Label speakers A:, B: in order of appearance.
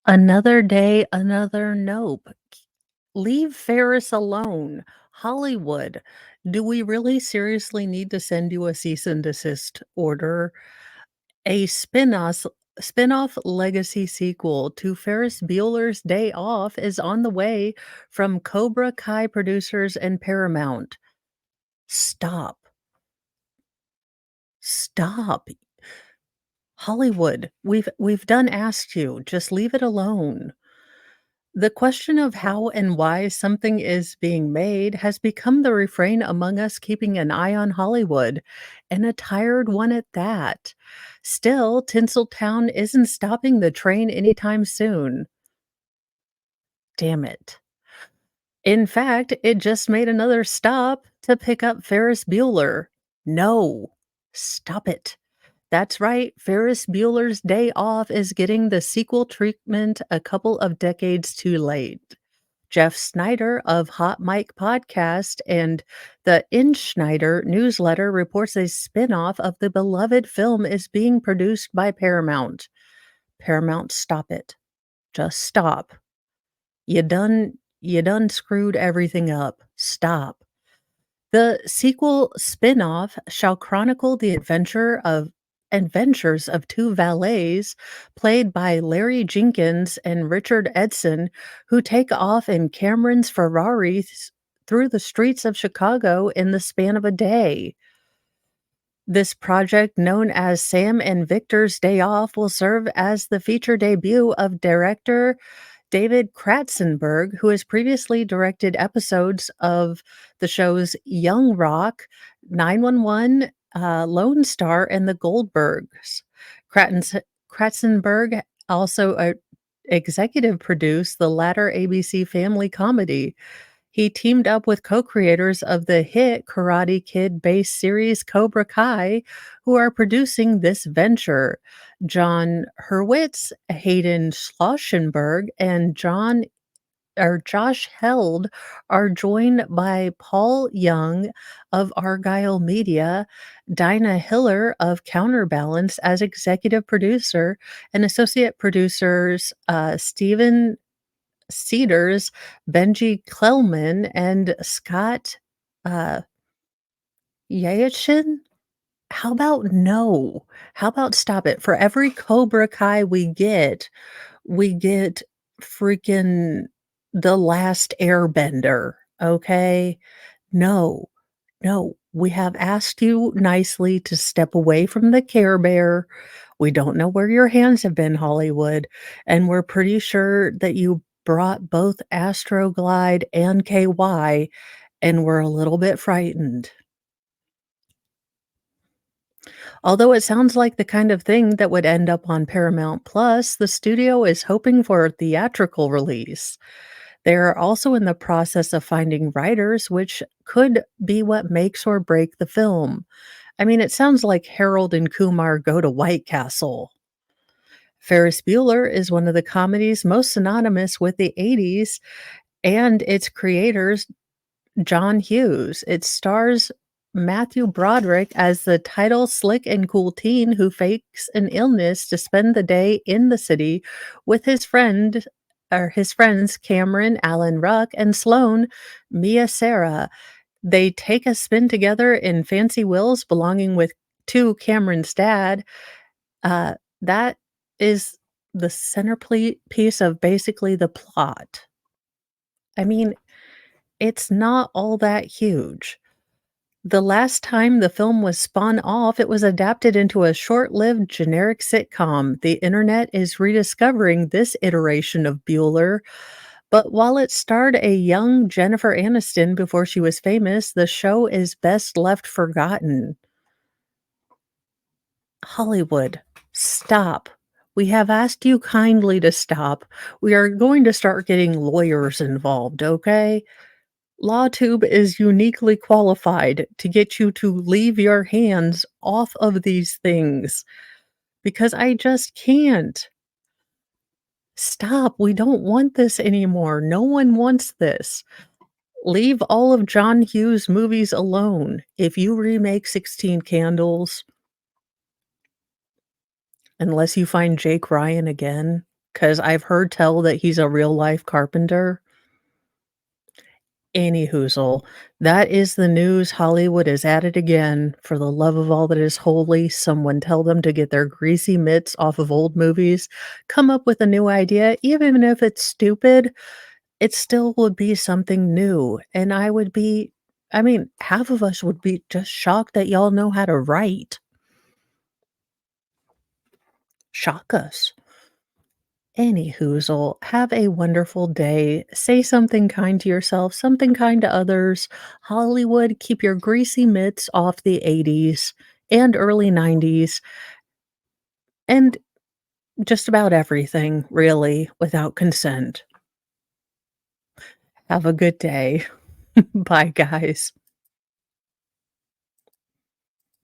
A: Another day, another nope. Leave Ferris alone. Hollywood, do we really seriously need to send you a cease and desist order? A spin-off legacy sequel to Ferris Bueller's Day Off is on the way from Cobra Kai producers and Paramount. Stop. Stop. Hollywood, we've done asked you. Just leave it alone. The question of how and why something is being made has become the refrain among us keeping an eye on Hollywood, and a tired one at that. Still, Tinseltown isn't stopping the train anytime soon. Damn it. In fact, it just made another stop to pick up Ferris Bueller. No, stop it. That's right, Ferris Bueller's Day Off is getting the sequel treatment a couple of decades too late. Jeff Snyder of Hot Mic Podcast and the InSchneider newsletter reports a spin-off of the beloved film is being produced by Paramount. Paramount, stop it. Just stop. You done screwed everything up. Stop. The sequel spin-off shall chronicle the adventures of two valets played by Larry Jenkins and Richard Edson, who take off in Cameron's Ferraris through the streets of Chicago in the span of a day. This project, known as Sam and Victor's Day Off, will serve as the feature debut of director David Kratzenberg, who has previously directed episodes of the shows Young Rock, 911, Lone Star, and The Goldbergs. Kratzenberg also executive produced the latter ABC family comedy. He teamed up with co-creators of the hit Karate Kid-based series Cobra Kai, who are producing this venture. John Hurwitz, Hayden Schlossenberg, and Josh Held are joined by Paul Young of Argyle Media, Dinah Hiller of Counterbalance as executive producer, and associate producers Stephen Cedars, Benji Clellman, and Scott uh, Yachin. How about no? How about stop it? For every Cobra Kai we get freaking The Last Airbender, okay? No, no, we have asked you nicely to step away from the Care Bear. We don't know where your hands have been, Hollywood, and we're pretty sure that you brought both Astroglide and KY, and we're a little bit frightened. Although it sounds like the kind of thing that would end up on Paramount Plus, the studio is hoping for a theatrical release. They are also in the process of finding writers, which could be what makes or break the film. I mean, it sounds like Harold and Kumar Go to White Castle. Ferris Bueller is one of the comedies most synonymous with the 80s and its creators, John Hughes. It stars Matthew Broderick as the title slick and cool teen who fakes an illness to spend the day in the city with his friends Cameron, Alan Ruck, and Sloane, Mia Sarah. They take a spin together in fancy wheels belonging with to Cameron's dad. That is the piece of basically the plot. I mean, it's not all that huge. The last time the film was spun off, it was adapted into a short-lived generic sitcom. The internet is rediscovering this iteration of Bueller, but while it starred a young Jennifer Aniston before she was famous, the show is best left forgotten. Hollywood, stop. We have asked you kindly to stop. We are going to start getting lawyers involved, okay? LawTube is uniquely qualified to get you to leave your hands off of these things because I just can't. Stop. We don't want this anymore. No one wants this. Leave all of John Hughes' movies alone. If you remake 16 Candles, unless you find Jake Ryan again, 'cause I've heard tell that he's a real life carpenter. Any hoozle, that is the news. Hollywood is at it again. For the love of all that is holy, someone tell them to get their greasy mitts off of old movies, come up with a new idea, even if it's stupid, it still would be something new, and I mean, half of us would be just shocked that y'all know how to write. Shock us. Any hoozle, have a wonderful day. Say something kind to yourself, something kind to others. Hollywood, keep your greasy mitts off the 80s and early 90s and just about everything, really, without consent. Have a good day. Bye, guys.